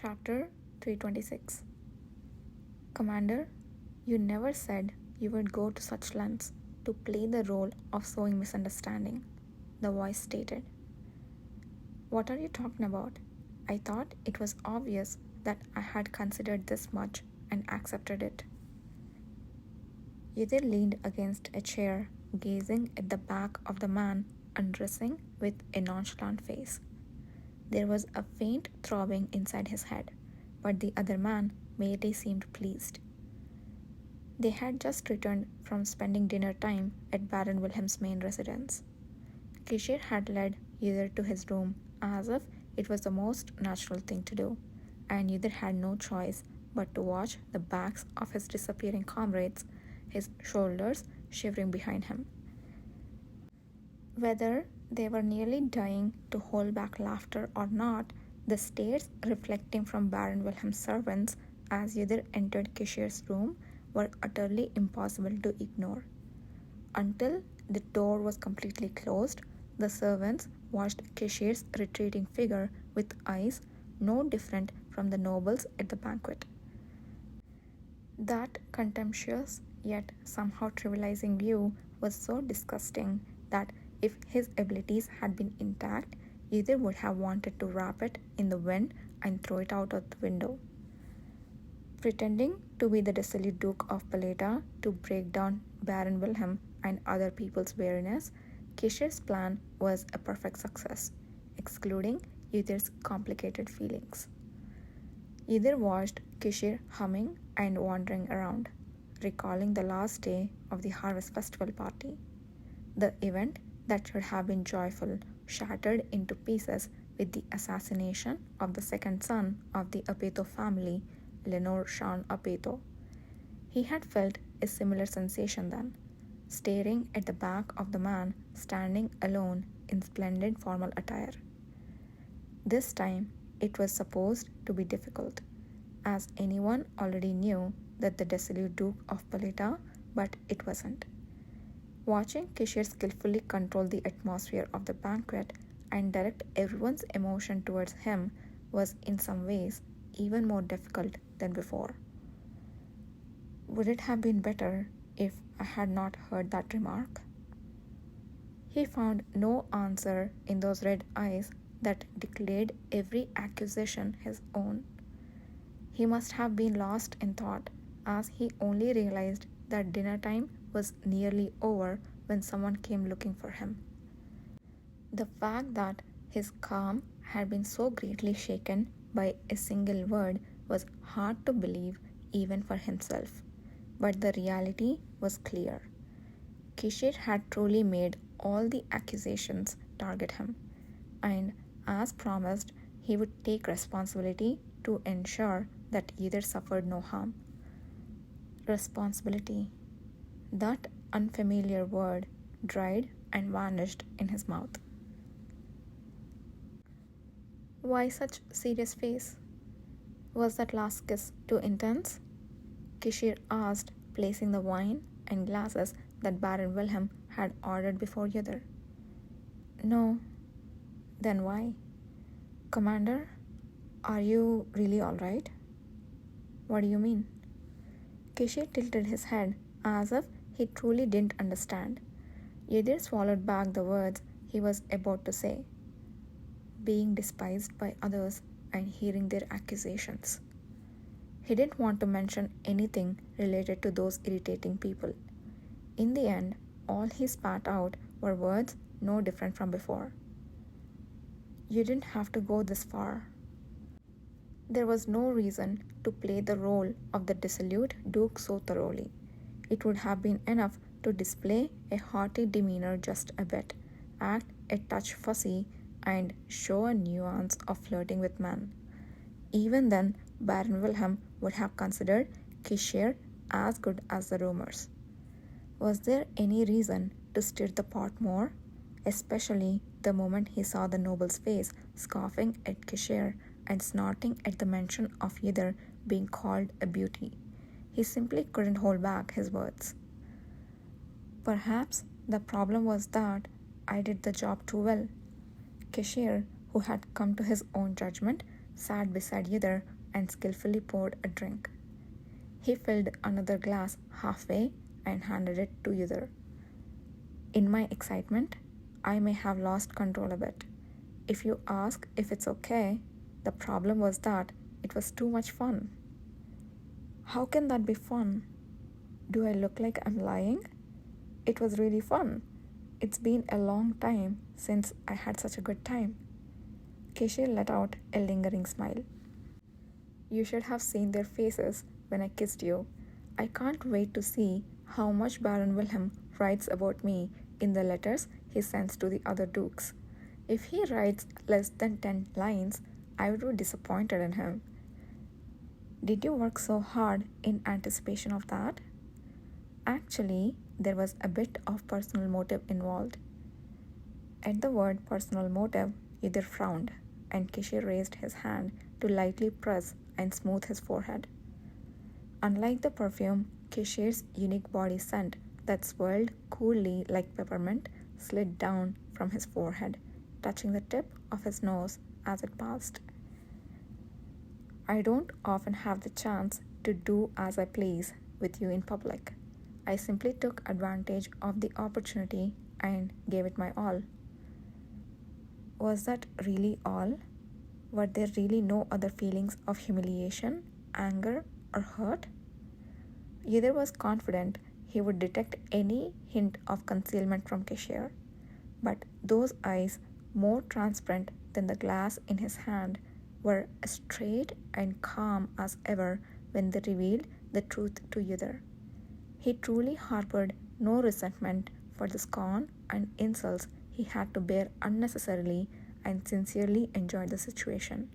Chapter 326. Commander, you never said you would go to such lengths to play the role of sowing misunderstanding, the voice stated. What are you talking about? I thought it was obvious that I had considered this much and accepted it. Yudhir leaned against a chair, gazing at the back of the man undressing with a nonchalant face. There was a faint throbbing inside his head, but the other man merely seemed pleased. They had just returned from spending dinner time at Baron Wilhelm's main residence. Kishir had led Yudhir to his room as if it was the most natural thing to do, and Yudhir had no choice but to watch the backs of his disappearing comrades, his shoulders shivering behind him. Whether they were nearly dying to hold back laughter or not, the stares reflecting from Baron Wilhelm's servants as Yudhir entered Kishir's room were utterly impossible to ignore. Until the door was completely closed, the servants watched Kishir's retreating figure with eyes no different from the nobles at the banquet. That contemptuous yet somehow trivializing view was so disgusting that if his abilities had been intact, Yudhir would have wanted to wrap it in the wind and throw it out of the window. Pretending to be the dissolute Duke of Paleta to break down Baron Wilhelm and other people's weariness, Kishir's plan was a perfect success, excluding Yudhir's complicated feelings. Yudhir watched Kishir humming and wandering around, recalling the last day of the Harvest Festival party. The event that should have been joyful shattered into pieces with the assassination of the second son of the Apeto family, Lenore Sean Apeto. He had felt a similar sensation then, staring at the back of the man standing alone in splendid formal attire. This time it was supposed to be difficult, as anyone already knew that the dissolute Duke of Paleta, but it wasn't. Watching Kishir skillfully control the atmosphere of the banquet and direct everyone's emotion towards him was in some ways even more difficult than before. Would it have been better if I had not heard that remark? He found no answer in those red eyes that declared every accusation his own. He must have been lost in thought, as he only realized that dinner time was nearly over when someone came looking for him. The fact that his calm had been so greatly shaken by a single word was hard to believe even for himself, but the reality was clear. Kishir had truly made all the accusations target him, and as promised, he would take responsibility to ensure that either suffered no harm. Responsibility. That unfamiliar word dried and vanished in his mouth. Why such serious face? Was that last kiss too intense? Kishir asked, placing the wine and glasses that Baron Wilhelm had ordered before Yudhir. No. Then why? Commander, are you really all right? What do you mean? Kishir tilted his head as if he truly didn't understand. Yudhir swallowed back the words he was about to say. Being despised by others and hearing their accusations. He didn't want to mention anything related to those irritating people. In the end, all he spat out were words no different from before. You didn't have to go this far. There was no reason to play the role of the dissolute Duke so thoroughly. It would have been enough to display a haughty demeanor just a bit, act a touch fussy, and show a nuance of flirting with men. Even then, Baron Wilhelm would have considered Kishir as good as the rumors. Was there any reason to stir the pot more, especially the moment he saw the noble's face scoffing at Kishir and snorting at the mention of Yudhir being called a beauty? He simply couldn't hold back his words. Perhaps the problem was that I did the job too well. Kishir, who had come to his own judgment, sat beside Yudhir and skillfully poured a drink. He filled another glass halfway and handed it to Yudhir. In my excitement, I may have lost control a bit. If you ask if it's okay, the problem was that it was too much fun. How can that be fun? Do I look like I'm lying? It was really fun. It's been a long time since I had such a good time. Keshe let out a lingering smile. You should have seen their faces when I kissed you. I can't wait to see how much Baron Wilhelm writes about me in the letters he sends to the other dukes. If he writes less than 10 lines, I would be disappointed in him. Did you work so hard in anticipation of that? Actually, there was a bit of personal motive involved. At the word personal motive, Yudhir frowned, and Keshe raised his hand to lightly press and smooth his forehead. Unlike the perfume, Keshe's unique body scent that swirled coolly like peppermint slid down from his forehead, touching the tip of his nose as it passed. I don't often have the chance to do as I please with you in public. I simply took advantage of the opportunity and gave it my all. Was that really all? Were there really no other feelings of humiliation, anger, or hurt? Yudhir was confident he would detect any hint of concealment from Keshe, but those eyes, more transparent than the glass in his hand, were as straight and calm as ever when they revealed the truth to Yudhir. He truly harbored no resentment for the scorn and insults he had to bear unnecessarily and sincerely enjoyed the situation.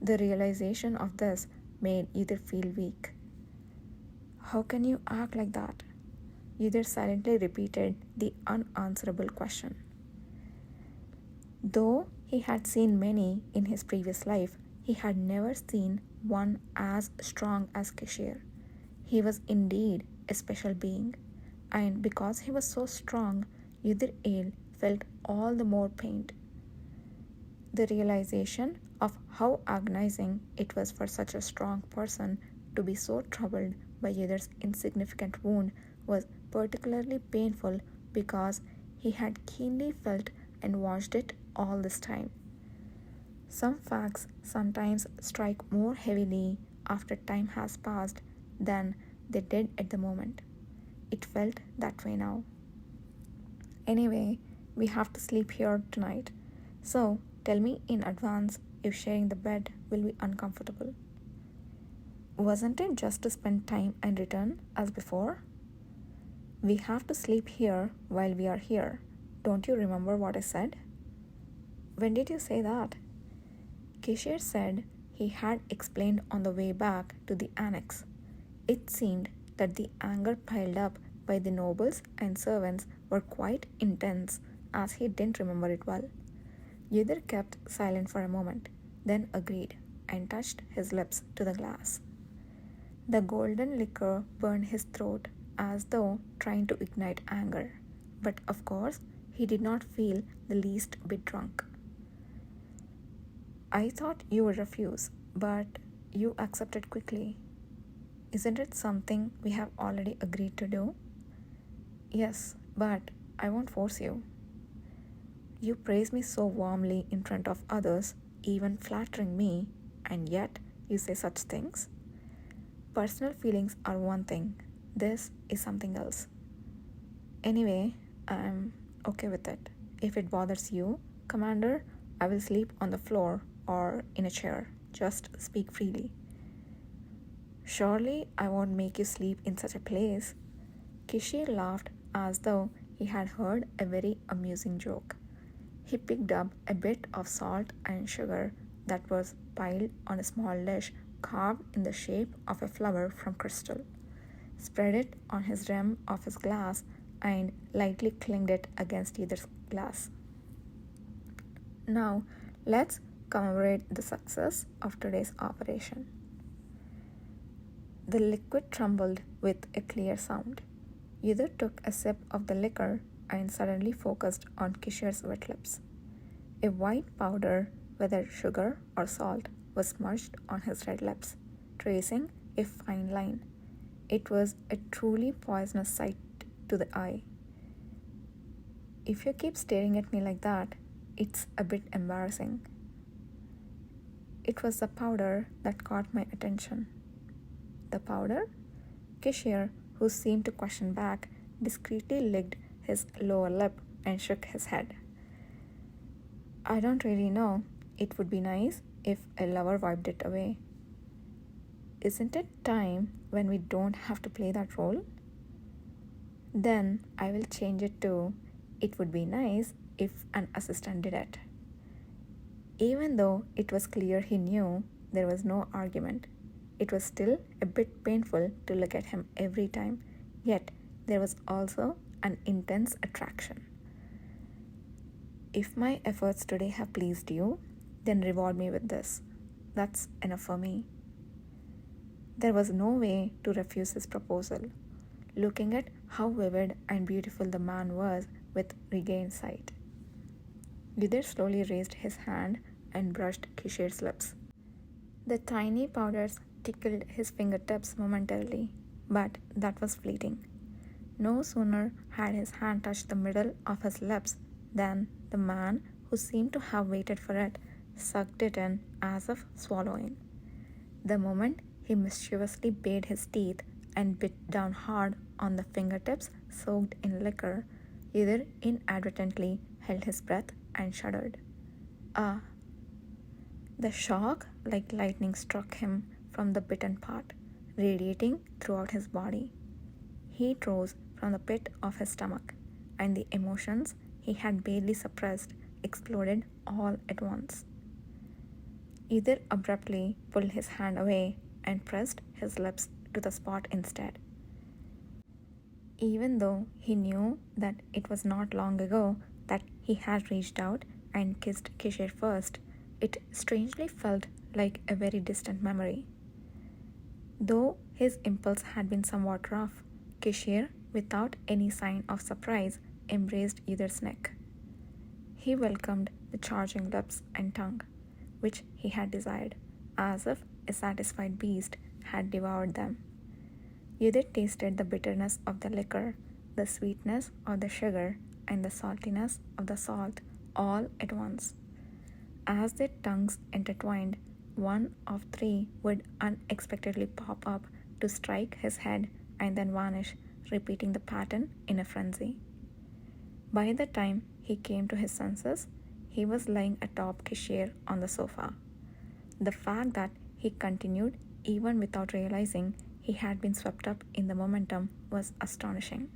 The realization of this made Yudhir feel weak. How can you act like that? Yudhir silently repeated the unanswerable question. Though he had seen many in his previous life, he had never seen one as strong as Keshe. He was indeed a special being, and because he was so strong, Yudhir felt all the more pained. The realization of how agonizing it was for such a strong person to be so troubled by Yudhir's insignificant wound was particularly painful because he had keenly felt and watched it all this time. Some facts sometimes strike more heavily after time has passed than they did at the moment. It felt that way now. Anyway, we have to sleep here tonight, so tell me in advance if sharing the bed will be uncomfortable. Wasn't it just to spend time and return as before? We have to sleep here while we are here. Don't you remember what I said? When did you say that? Keshe said he had explained on the way back to the annex. It seemed that the anger piled up by the nobles and servants were quite intense, as he didn't remember it well. Yudhir kept silent for a moment, then agreed and touched his lips to the glass. The golden liquor burned his throat as though trying to ignite anger, but of course he did not feel the least bit drunk. I thought you would refuse, but you accepted quickly. Isn't it something we have already agreed to do? Yes, but I won't force you. You praise me so warmly in front of others, even flattering me, and yet you say such things? Personal feelings are one thing. This is something else. Anyway, I'm okay with it. If it bothers you, Commander, I will sleep on the floor or in a chair. Just speak freely. Surely I won't make you sleep in such a place. Keshe laughed as though he had heard a very amusing joke. He picked up a bit of salt and sugar that was piled on a small dish carved in the shape of a flower from crystal, spread it on his rim of his glass, and lightly clinked it against either glass. Now, let's commemorate the success of today's operation. The liquid trembled with a clear sound. Yudhir took a sip of the liquor and suddenly focused on Keshe's wet lips. A white powder, whether sugar or salt, was smudged on his red lips, tracing a fine line. It was a truly poisonous sight to the eye. If you keep staring at me like that, it's a bit embarrassing. It was the powder that caught my attention. The powder? Cashier, who seemed to question back, discreetly licked his lower lip and shook his head. I don't really know. It would be nice if a lover wiped it away. Isn't it time when we don't have to play that role? Then I will change it to, it would be nice if an assistant did it. Even though it was clear he knew, there was no argument. It was still a bit painful to look at him every time, yet there was also an intense attraction. If my efforts today have pleased you, then reward me with this. That's enough for me. There was no way to refuse his proposal, looking at how vivid and beautiful the man was with regained sight. Vidar slowly raised his hand and brushed Kishir's lips. The tiny powders tickled his fingertips momentarily, but that was fleeting. No sooner had his hand touched the middle of his lips than the man, who seemed to have waited for it, sucked it in as if swallowing. The moment he mischievously bared his teeth and bit down hard on the fingertips soaked in liquor, either inadvertently held his breath and shuddered. Ah! The shock like lightning struck him from the bitten part, radiating throughout his body. Heat rose from the pit of his stomach, and the emotions he had barely suppressed exploded all at once. Either abruptly pulled his hand away and pressed his lips to the spot instead. Even though he knew that it was not long ago that he had reached out and kissed Kishir first, it strangely felt like a very distant memory. Though his impulse had been somewhat rough, Kishir, without any sign of surprise, embraced Idhar's neck. He welcomed the charging lips and tongue, which he had desired, as if a satisfied beast had devoured them. Idhar tasted the bitterness of the liquor, the sweetness of the sugar, and the saltiness of the salt all at once. As their tongues intertwined, one of three would unexpectedly pop up to strike his head and then vanish, repeating the pattern in a frenzy. By the time he came to his senses, he was lying atop Kishir on the sofa. The fact that he continued even without realizing he had been swept up in the momentum was astonishing.